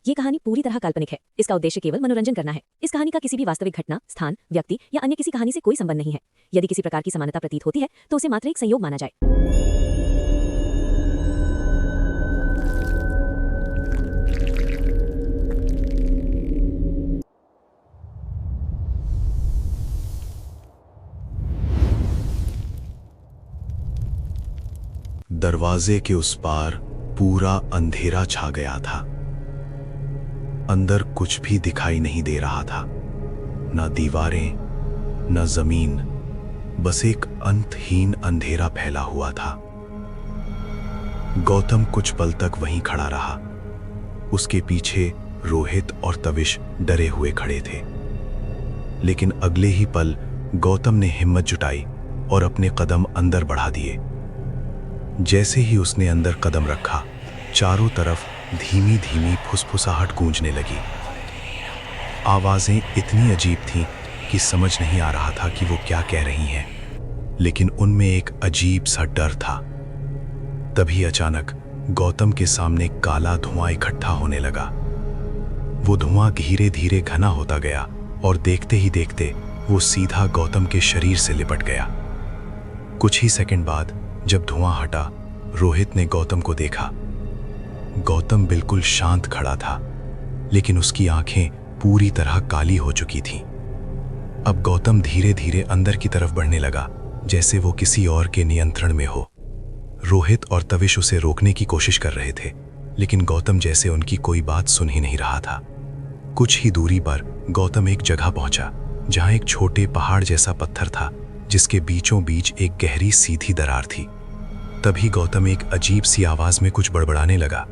ये कहानी पूरी तरह काल्पनिक है। इसका उद्देश्य केवल मनोरंजन करना है। इस कहानी का किसी भी वास्तविक घटना, स्थान, व्यक्ति या अन्य किसी कहानी से कोई संबंध नहीं है। यदि किसी प्रकार की समानता प्रतीत होती है तो उसे मात्र एक संयोग माना जाए। दरवाजे के उस पार पूरा अंधेरा छा गया था। अंदर कुछ भी दिखाई नहीं दे रहा था, न दीवारें, न जमीन, बस एक अंतहीन अंधेरा फैला हुआ था। गौतम कुछ पल तक वहीं खड़ा रहा। उसके पीछे रोहित और तविश डरे हुए खड़े थे। लेकिन अगले ही पल गौतम ने हिम्मत जुटाई और अपने कदम अंदर बढ़ा दिए। जैसे ही उसने अंदर कदम रखा, चारों तरफ धीमी धीमी फुसफुसाहट गूंजने लगी। आवाजें इतनी अजीब थीं कि समझ नहीं आ रहा था कि वो क्या कह रही हैं, लेकिन उनमें एक अजीब सा डर था। तभी अचानक गौतम के सामने काला धुआं इकट्ठा होने लगा। वो धुआं धीरे धीरे घना होता गया और देखते ही देखते वो सीधा गौतम के शरीर से लिपट गया। कुछ ही सेकंड बाद जब धुआं हटा, रोहित ने गौतम को देखा। गौतम बिल्कुल शांत खड़ा था, लेकिन उसकी आंखें पूरी तरह काली हो चुकी थीं। अब गौतम धीरे धीरे अंदर की तरफ बढ़ने लगा, जैसे वो किसी और के नियंत्रण में हो। रोहित और तविश उसे रोकने की कोशिश कर रहे थे, लेकिन गौतम जैसे उनकी कोई बात सुन ही नहीं रहा था। कुछ ही दूरी पर गौतम एक जगह पहुंचा, जहां एक छोटे पहाड़ जैसा पत्थर था, जिसके बीचों बीच एक गहरी सीधी दरार थी। तभी गौतम एक अजीब सी आवाज में कुछ बड़बड़ाने लगा।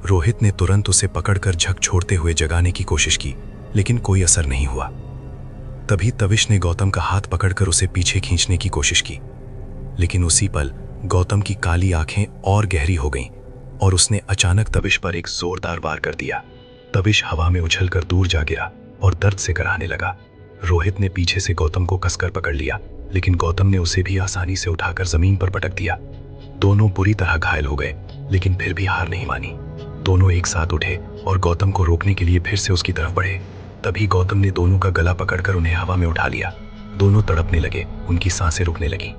रोहित ने तुरंत उसे पकड़कर झक छोड़ते हुए जगाने की कोशिश की, लेकिन कोई असर नहीं हुआ। तभी तविश ने गौतम का हाथ पकड़कर उसे पीछे खींचने की कोशिश की, लेकिन उसी पल गौतम की काली आंखें और गहरी हो गईं और उसने अचानक तविश पर एक जोरदार वार कर दिया। तविश हवा में उछलकर दूर जा गया और दर्द से कराहने लगा। रोहित ने पीछे से गौतम को कसकर पकड़ लिया, लेकिन गौतम ने उसे भी आसानी से उठाकर जमीन पर पटक दिया। दोनों बुरी तरह घायल हो गए, लेकिन फिर भी हार नहीं मानी। दोनों एक साथ उठे और गौतम को रोकने के लिए फिर से उसकी तरफ बढ़े। तभी गौतम ने दोनों का गला पकड़कर उन्हें हवा में उठा लिया। दोनों तड़पने लगे, उनकी सांसें रुकने लगी।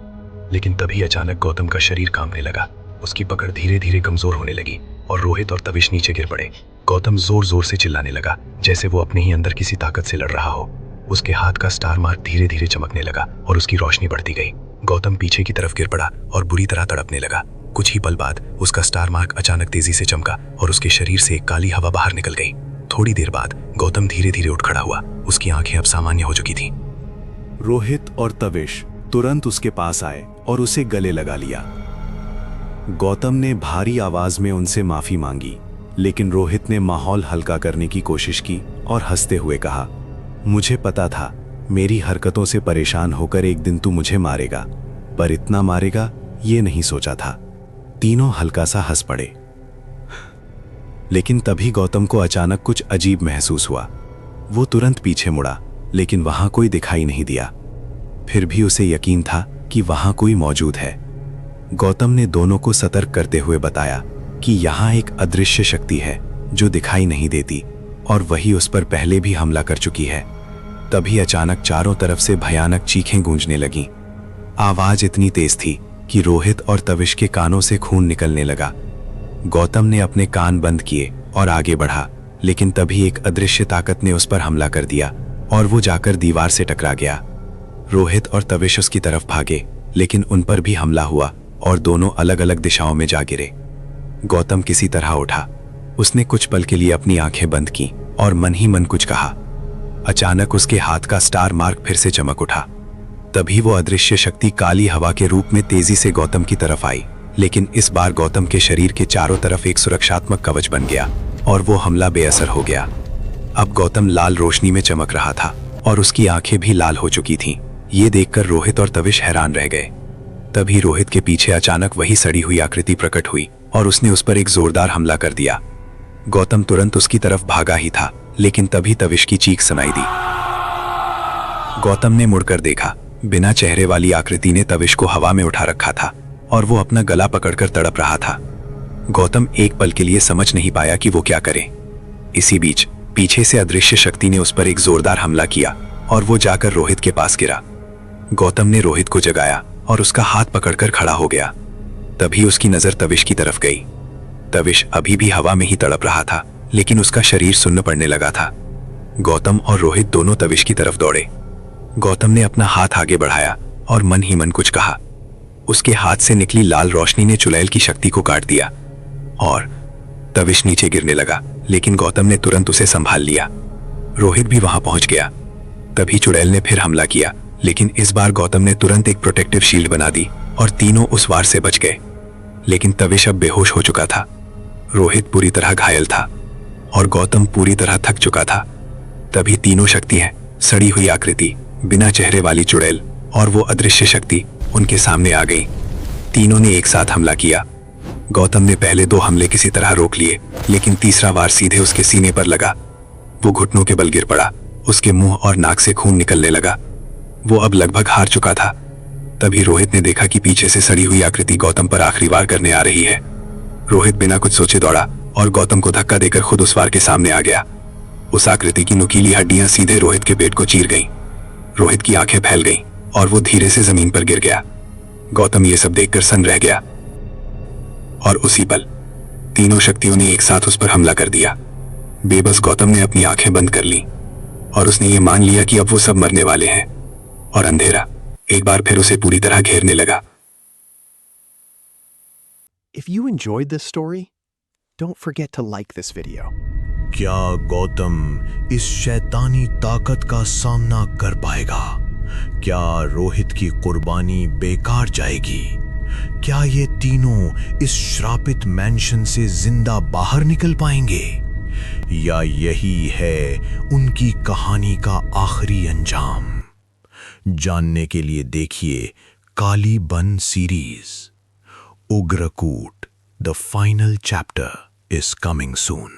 लेकिन तभी अचानक गौतम का शरीर कांपने लगा। उसकी पकड़ धीरे धीरे कमजोर होने लगी और रोहित और तविश नीचे गिर पड़े। गौतम जोर जोर से चिल्लाने लगा, जैसे वो अपने ही अंदर किसी ताकत से लड़ रहा हो। उसके हाथ का स्टार मार्क धीरे धीरे चमकने लगा और उसकी रोशनी बढ़ती गई। गौतम पीछे की तरफ गिर पड़ा और बुरी तरह तड़पने लगा। कुछ ही पल बाद उसका स्टार मार्क अचानक तेजी से चमका और उसके शरीर से एक काली हवा बाहर निकल गई। थोड़ी देर बाद गौतम धीरे धीरे उठ खड़ा हुआ। उसकी आंखें अब सामान्य हो चुकी थीं। रोहित और तविश तुरंत उसके पास आए और उसे गले लगा लिया। गौतम ने भारी आवाज में उनसे माफी मांगी, लेकिन रोहित ने माहौल हल्का करने की कोशिश की और हंसते हुए कहा, मुझे पता था मेरी हरकतों से परेशान होकर एक दिन तू मुझे मारेगा, पर इतना मारेगा ये नहीं सोचा था। तीनों हल्का सा हंस पड़े। लेकिन तभी गौतम को अचानक कुछ अजीब महसूस हुआ। वो तुरंत पीछे मुड़ा, लेकिन वहां कोई दिखाई नहीं दिया। फिर भी उसे यकीन था कि वहां कोई मौजूद है। गौतम ने दोनों को सतर्क करते हुए बताया कि यहाँ एक अदृश्य शक्ति है जो दिखाई नहीं देती और वही उस पर पहले भी हमला कर चुकी है। तभी अचानक चारों तरफ से भयानक चीखें गूंजने लगीं। आवाज इतनी तेज थी कि रोहित और तविश के कानों से खून निकलने लगा। गौतम ने अपने कान बंद किए और आगे बढ़ा, लेकिन तभी एक अदृश्य ताकत ने उस पर हमला कर दिया और वो जाकर दीवार से टकरा गया। रोहित और तविश उसकी तरफ भागे, लेकिन उन पर भी हमला हुआ और दोनों अलग अलग दिशाओं में जा गिरे। गौतम किसी तरह उठा। उसने कुछ पल के लिए अपनी आंखें बंद की और मन ही मन कुछ कहा। अचानक उसके हाथ का स्टार मार्क फिर से चमक उठा। तभी वो अदृश्य शक्ति काली हवा के रूप में तेजी से गौतम की तरफ आई, लेकिन इस बार गौतम के शरीर के चारों तरफ एक सुरक्षात्मक कवच बन गया और वो हमला बेअसर हो गया। अब गौतम लाल रोशनी में चमक रहा था और उसकी आंखें भी लाल हो चुकी थीं। ये देखकर रोहित और तविश हैरान रह गए। तभी रोहित के पीछे अचानक वही सड़ी हुई आकृति प्रकट हुई और उसने उस पर एक जोरदार हमला कर दिया। गौतम तुरंत उसकी तरफ भागा ही था, लेकिन तभी तविश की चीख सुनाई दी। गौतम ने मुड़कर देखा। बिना चेहरे वाली आकृति ने तविश को हवा में उठा रखा था और वो अपना गला पकड़कर तड़प रहा था। गौतम एक पल के लिए समझ नहीं पाया कि वो क्या करे। इसी बीच पीछे से अदृश्य शक्ति ने उस पर एक जोरदार हमला किया और वो जाकर रोहित के पास गिरा। गौतम ने रोहित को जगाया और उसका हाथ पकड़कर खड़ा हो गया। तभी उसकी नजर तविश की तरफ गई। तविश अभी भी हवा में ही तड़प रहा था, लेकिन उसका शरीर सुन्न पड़ने लगा था। गौतम और रोहित दोनों तविश की तरफ दौड़े। गौतम ने अपना हाथ आगे बढ़ाया और मन ही मन कुछ कहा। उसके हाथ से निकली लाल रोशनी ने चुड़ैल की शक्ति को काट दिया और तविश नीचे गिरने लगा, लेकिन गौतम ने तुरंत उसे संभाल लिया। रोहित भी वहां पहुंच गया। तभी चुड़ैल ने फिर हमला किया, लेकिन इस बार गौतम ने तुरंत एक प्रोटेक्टिव शील्ड बना दी और तीनों उस वार से बच गए। लेकिन तविश अब बेहोश हो चुका था। रोहित पूरी तरह घायल था और गौतम पूरी तरह थक चुका था। तभी तीनों शक्तियां, सड़ी हुई आकृति, बिना चेहरे वाली चुड़ैल और वो अदृश्य शक्ति उनके सामने आ गई। तीनों ने एक साथ हमला किया। गौतम ने पहले 2 हमले किसी तरह रोक लिए, लेकिन तीसरा वार सीधे उसके सीने पर लगा। वो घुटनों के बल गिर पड़ा। उसके मुंह और नाक से खून निकलने लगा। वो अब लगभग हार चुका था। तभी रोहित ने देखा कि पीछे से सड़ी हुई आकृति गौतम पर आखिरी वार करने आ रही है। रोहित बिना कुछ सोचे दौड़ा और गौतम को धक्का देकर खुद उस वार के सामने आ गया। उस आकृति की नुकीली हड्डियां सीधे रोहित के पेट को चीर गईं। रोहित की आंखें फैल गईं और वो धीरे से जमीन पर गिर गया। गौतम ये सब देखकर सन्न रह गया और उसी पल तीनों शक्तियों ने एक साथ उस पर हमला कर दिया। बेबस गौतम ने अपनी आंखें बंद कर ली और उसने ये मान लिया कि अब वो सब मरने वाले हैं और अंधेरा एक बार फिर उसे पूरी तरह घेरने लगा। If you enjoyed this story, don't forget to like this video. क्या गौतम इस शैतानी ताकत का सामना कर पाएगा? क्या रोहित की कुर्बानी बेकार जाएगी? क्या ये तीनों इस श्रापित मैंशन से जिंदा बाहर निकल पाएंगे? या यही है उनकी कहानी का आखिरी अंजाम? जानने के लिए देखिए काली बन series. Ugrakoot, the final chapter is coming soon.